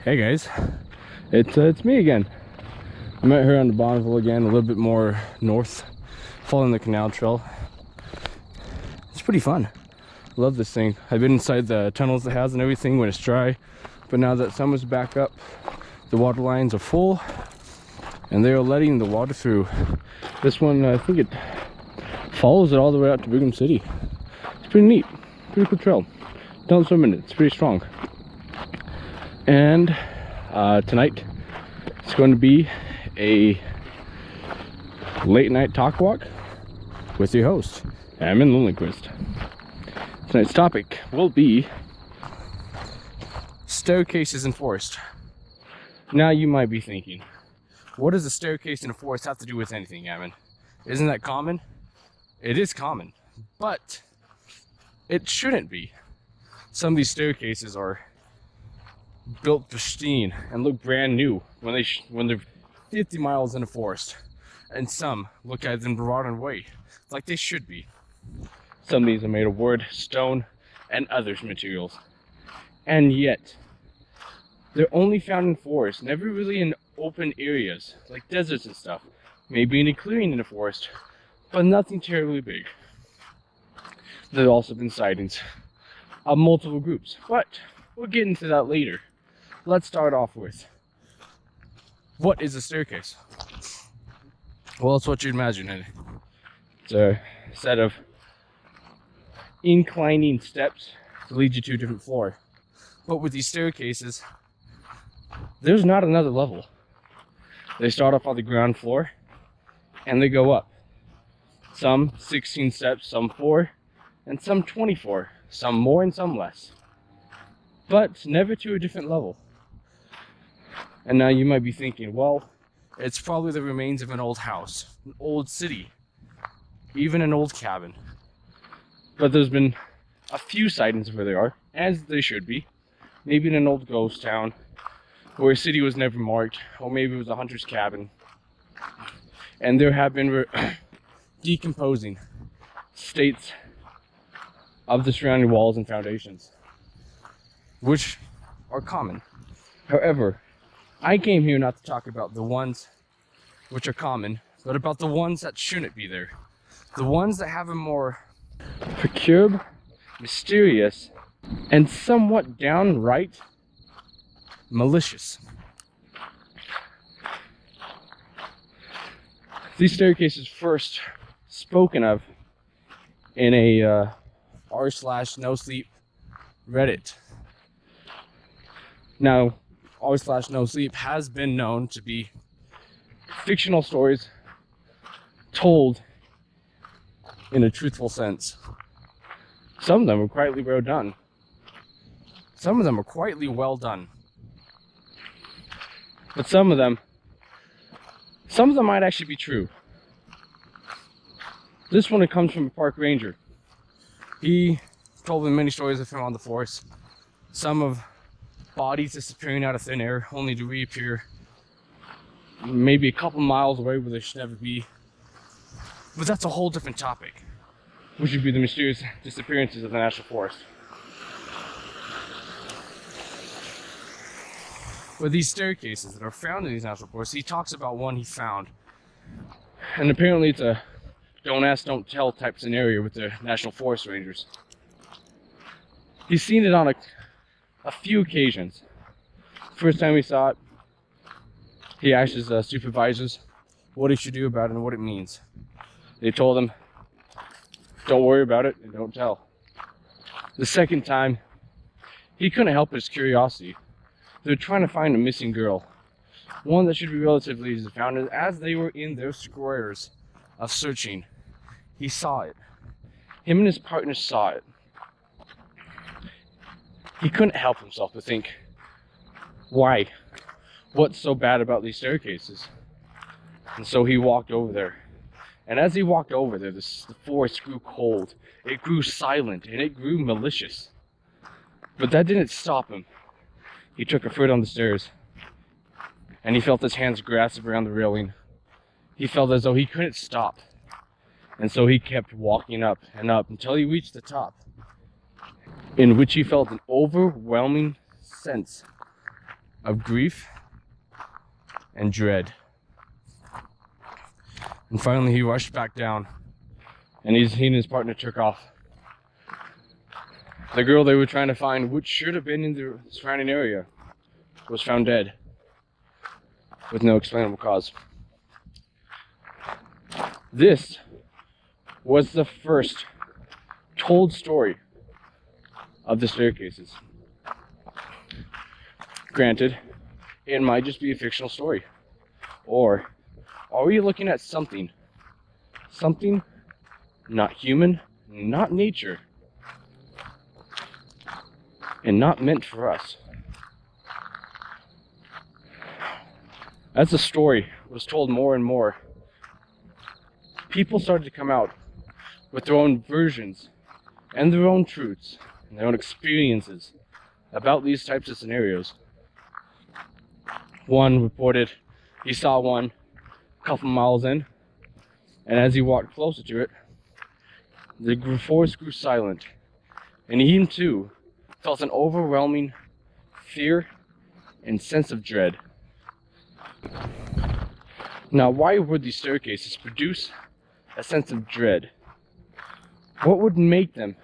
Hey guys, it's me again. I'm out here on the Bonneville again, a little bit more north, following the canal trail. It's pretty fun. Love this thing. I've been inside the tunnels it has and everything when it's dry, but now that summer's back up, the water lines are full and they are letting the water through. This one, I think it follows it all the way out to Brigham City. It's pretty neat, pretty cool trail. Don't swim in it, it's pretty strong. And tonight it's going to be a late night talk walk with your host, Ammon Lillenquist. Tonight's topic will be staircases in forest. Now you might be thinking, what does a staircase in a forest have to do with anything, Ammon? Isn't that common? It is common, but it shouldn't be. Some of these staircases are built pristine and look brand new when they're 50 miles in a forest, and some look at them the modern way, like they should be. Some of these are made of wood, stone, and other materials, and yet they're only found in forests, never really in open areas like deserts and stuff. Maybe in a clearing in the forest, but nothing terribly big. There have also been sightings of multiple groups, but we'll get into that later. Let's start off with, what is a staircase? Well, it's what you'd imagine. It's a set of inclining steps to lead you to a different floor. But with these staircases, there's not another level. They start off on the ground floor and they go up. Some 16 steps, some 4, and some 24. Some more and some less. But never to a different level. And now you might be thinking, well, it's probably the remains of an old house, an old city, even an old cabin. But there's been a few sightings of where they are, as they should be. Maybe in an old ghost town, where a city was never marked, or maybe it was a hunter's cabin. And there have been decomposing states of the surrounding walls and foundations, which are common. However, I came here not to talk about the ones which are common, but about the ones that shouldn't be there. The ones that have a more peculiar, mysterious, and somewhat downright malicious. These staircases first spoken of in a r/NoSleep Reddit. Now, r/NoSleep has been known to be fictional stories told in a truthful sense. Some of them are quietly well done. Some of them are quietly well done. But some of them might actually be true. This one, it comes from a park ranger. He told me many stories of him on the force. Some of bodies disappearing out of thin air, only to reappear maybe a couple miles away where they should never be. But that's a whole different topic, which would be the mysterious disappearances of the national forest. With these staircases that are found in these national forests, he talks about one he found. And apparently it's a don't ask, don't tell type scenario with the National Forest Rangers. He's seen it on a few occasions. First time he saw it, he asked his supervisors what he should do about it and what it means. They told him, don't worry about it and don't tell. The second time, he couldn't help his curiosity. They were trying to find a missing girl, one that should be relatively easy to find. And as they were in their squares of searching, he saw it. Him and his partner saw it. He couldn't help himself but think, why? What's so bad about these staircases? And so he walked over there. And as he walked over there, the forest grew cold. It grew silent, and it grew malicious. But that didn't stop him. He took a foot on the stairs, and he felt his hands grasp around the railing. He felt as though he couldn't stop. And so he kept walking up and up until he reached the top. in which he felt an overwhelming sense of grief and dread. And finally he rushed back down, and he and his partner took off. The girl they were trying to find, which should have been in the surrounding area, was found dead with no explainable cause. This was the first told story of the staircases. Granted, it might just be a fictional story. Or are we looking at something not human, not nature, and not meant for us? As the story was told more and more, people started to come out with their own versions and their own truths and their own experiences about these types of scenarios. One reported he saw one a couple miles in, and as he walked closer to it, the forest grew silent, and he too felt an overwhelming fear and sense of dread. Now, why would these staircases produce a sense of dread? What would make them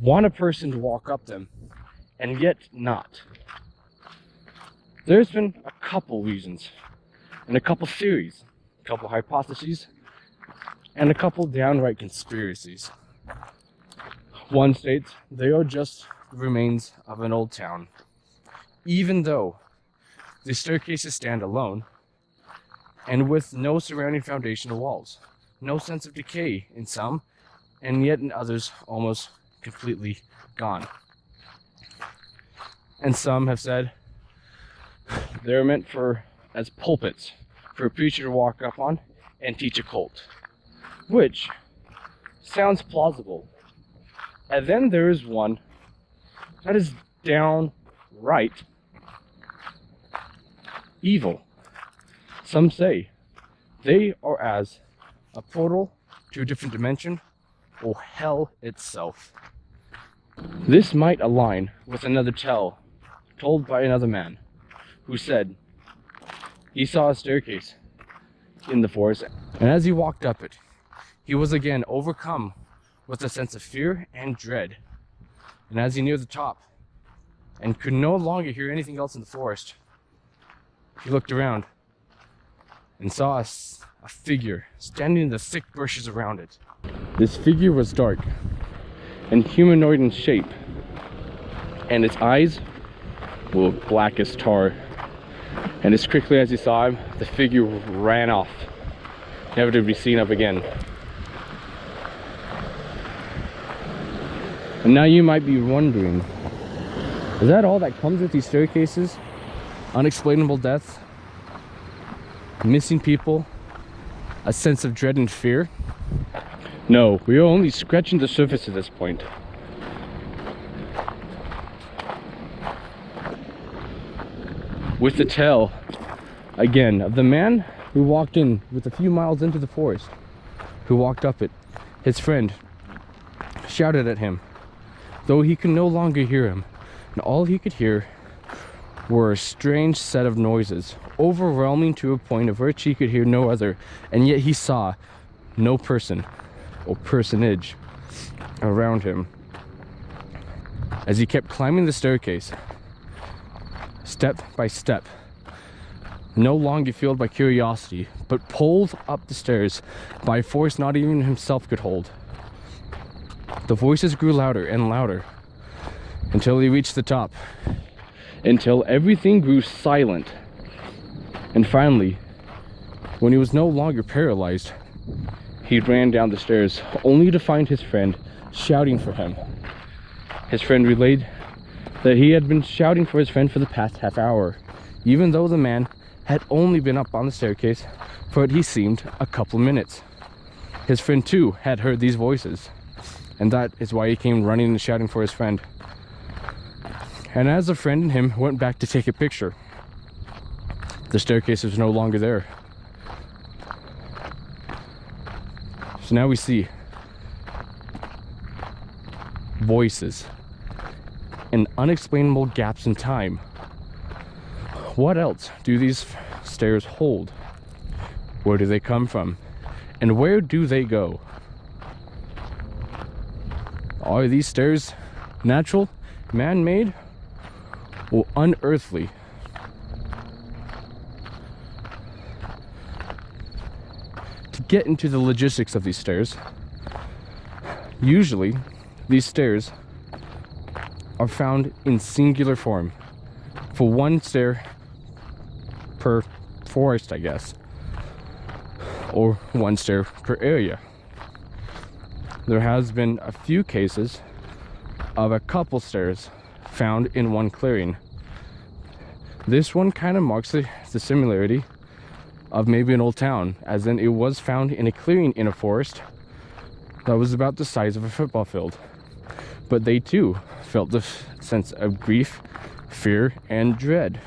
want a person to walk up them and yet not? There's been a couple reasons, and a couple theories, a couple hypotheses, and a couple downright conspiracies. One states they are just the remains of an old town, even though the staircases stand alone and with no surrounding foundational walls, no sense of decay in some, and yet in others almost completely gone. And some have said they're meant as pulpits for a preacher to walk up on and teach a cult, which sounds plausible. And then there is one that is downright evil. Some say they are as a portal to a different dimension or hell itself. This might align with another tale told by another man who said he saw a staircase in the forest, and as he walked up it, he was again overcome with a sense of fear and dread. And as he neared the top and could no longer hear anything else in the forest, he looked around and saw a figure standing in the thick bushes around it. This figure was dark and humanoid in shape, and its eyes were black as tar. And as quickly as he saw him, the figure ran off, never to be seen of again. And now you might be wondering, is that all that comes with these staircases? Unexplainable death, missing people, a sense of dread and fear? No, we are only scratching the surface at this point. With the tale, again, of the man who walked in with a few miles into the forest, who walked up it, his friend shouted at him, though he could no longer hear him, and all he could hear were a strange set of noises, overwhelming to a point of which he could hear no other, and yet he saw no person or personage around him. As he kept climbing the staircase, step by step, no longer fueled by curiosity, but pulled up the stairs by a force not even himself could hold. The voices grew louder and louder until he reached the top, until everything grew silent. And finally, when he was no longer paralyzed, he ran down the stairs, only to find his friend shouting for him. His friend relayed that he had been shouting for his friend for the past half hour, even though the man had only been up on the staircase for what he seemed a couple minutes. His friend too had heard these voices, and that is why he came running and shouting for his friend. And as the friend and him went back to take a picture, the staircase was no longer there. So now we see voices and unexplainable gaps in time. What else do these stairs hold? Where do they come from? And where do they go? Are these stairs natural, man-made, or unearthly? To get into the logistics of these stairs, usually these stairs are found in singular form for one stair per forest, I guess, or one stair per area. There has been a few cases of a couple stairs found in one clearing. This one kind of marks the similarity of maybe an old town, as in it was found in a clearing in a forest that was about the size of a football field. But they too felt the sense of grief, fear, and dread.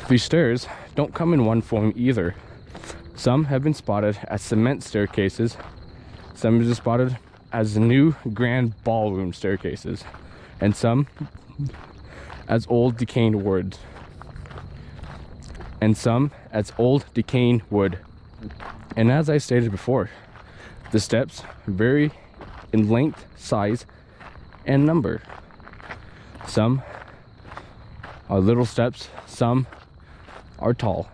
These stairs don't come in one form either. Some have been spotted as cement staircases, some have been spotted as new grand ballroom staircases, and some as old decaying wood, and some as old decaying wood. And as I stated before, the steps vary in length, size, and number. Some are little steps, some are tall,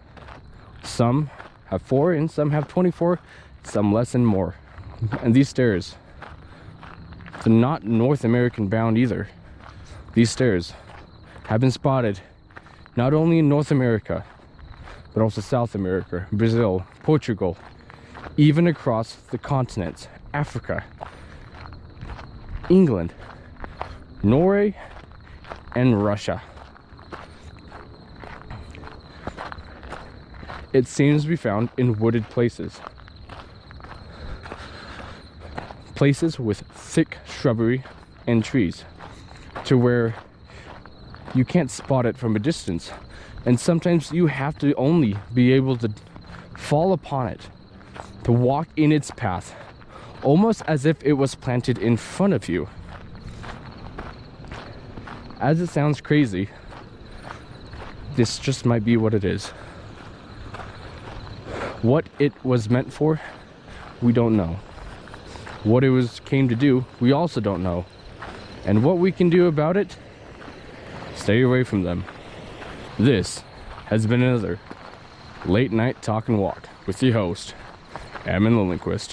some have 4 and some have 24, some less and more. And these stairs, they're not North American bound either. These stairs have been spotted not only in North America, but also South America, Brazil, Portugal, even across the continents, Africa, England, Norway, and Russia. It seems to be found in wooded places. Places with thick shrubbery and trees, to where you can't spot it from a distance. And sometimes you have to only be able to fall upon it, to walk in its path, almost as if it was planted in front of you. As it sounds crazy, this just might be what it is. What it was meant for, we don't know. What it came to do, we also don't know. And what we can do about it, stay away from them. This has been another Late Night Talk and Walk with your host, Ammon Lillenquist.